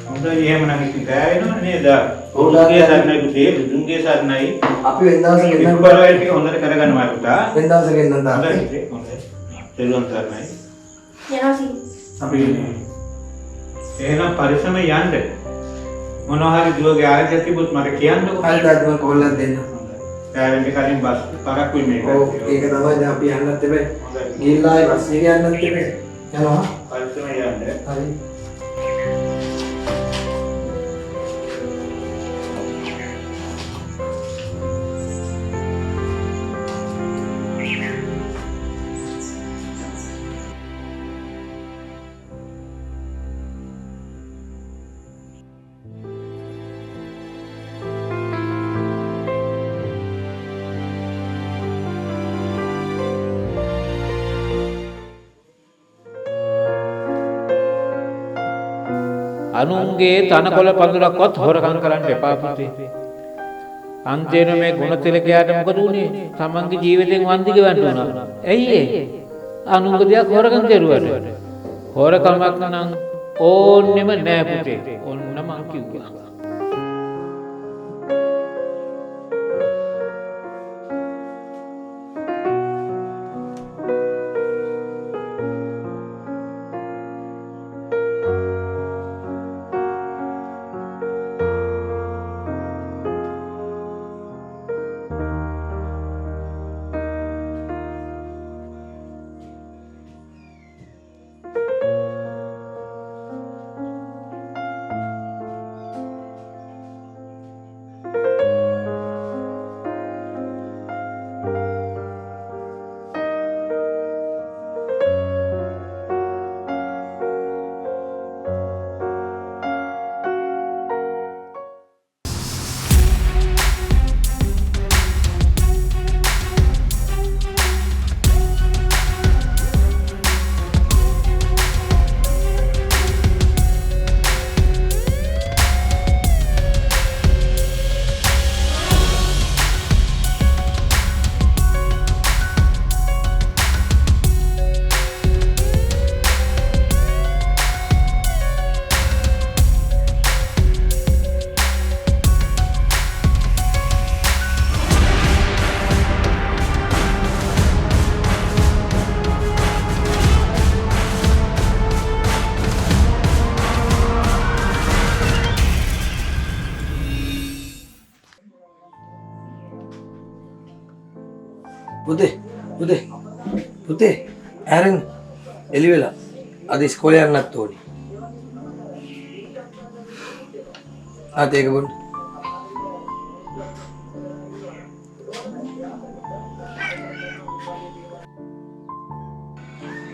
හොඳයි එහෙමනම් ඉතින් බෑ වෙනව නේද? ඔව්ගේ සර්ණයි පුතේ දුන්ගේ සර්ණයි. අපි වෙනදාසෙ ගෙන්නන්න ඉස්කෝලේ ටික හොඳට කරගන්නවා පුතා. වෙනදාසෙ ගෙන්නන්න තාත්තා. හොඳයි හොඳයි. දෙලුවන් සර්ණයි. යනවා සී. අපි එහෙනම් පරිස්සම යන්න. මොනවා හරි දුවගේ ආරංචියක් තිබුත් මට කියන්නකෝ. හරි තාත්තා මම කොල්ලක් දෙන්න. ඩ්‍රයිවිං කලින් බස් පරක්කුයි මේක. ඔව් ඒක තමයි දැන් අපි යන්නත් එපේ. ගිහිල්ලා ආයි බස් එකේ යන්නත් එපේ. යනවා. පරිස්සම යන්න. හරි. අනුන්ගේ තනකොළ පඳුරක්වත් හොරකම් කරන්න එපා පුතේ. අන්තිමට මේ ගුණතිලකයාට මොකද උනේ? තමන්ගේ ජීවිතෙන් වන්දි ගෙවන්න උනා. ඇයි ඒ? අනුන්ගේ දෙයක් හොරකම් කරුවට. හොරකමක් නම් ඕන්නෙම නෑ පුතේ. ඔන්න මං කිව්වා. පුතේ ඇරෙන් එළි වෙලා අද ඉස්කෝලේ යන්නත් ඕනි. ආත් ඒක බොන්න.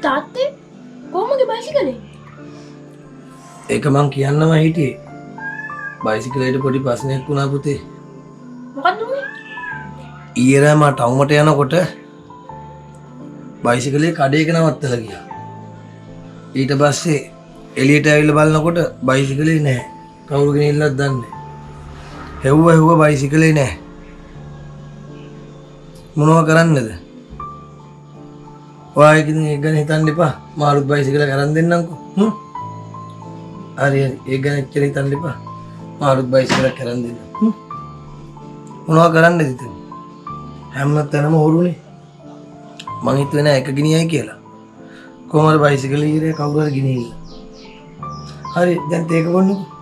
තාත්තේ කොහොමද බයිසිකලේ? ඒක මං කියන්නම හිටියේ. බයිසිකලයට පොඩි ප්‍රශ්නයක් වුණා පුතේ. මොකක්ද උනේ? ඊයේ රෑ මම ටවුමට යනකොට බයිසිකලේ කඩේක නවත්තලා ගියා. ඊට පස්සේ එළියට ඇවිල්ලා බලනකොට බයිසිකලේ නැහැ. කවුරු ගෙනිල්ලත් දන්නේ නැහැ. හෙව්ව බයිසිකලේ නැහැ. මොනව කරන්නද? ඔයා ඒක ගැන හිතන්න එපා. මාරුත් බයිසිකල කරන් දෙන්නම්කෝ. හරි ඒක ගැන එච්චර හිතන්න එපා. මාරුත් බයිසිකල කරන් දෙන්න. මොනව කරන්නද ඉතින්? හැම තැනම හොරුනේ. මං හිතුවේ නෑ එක ගිනියයි කියලා. කොහමද බයිසිකල් ඊරේ කවුරු හරි ගිනිහිල්ලා. හරි දැන් තේක බොන්නකෝ.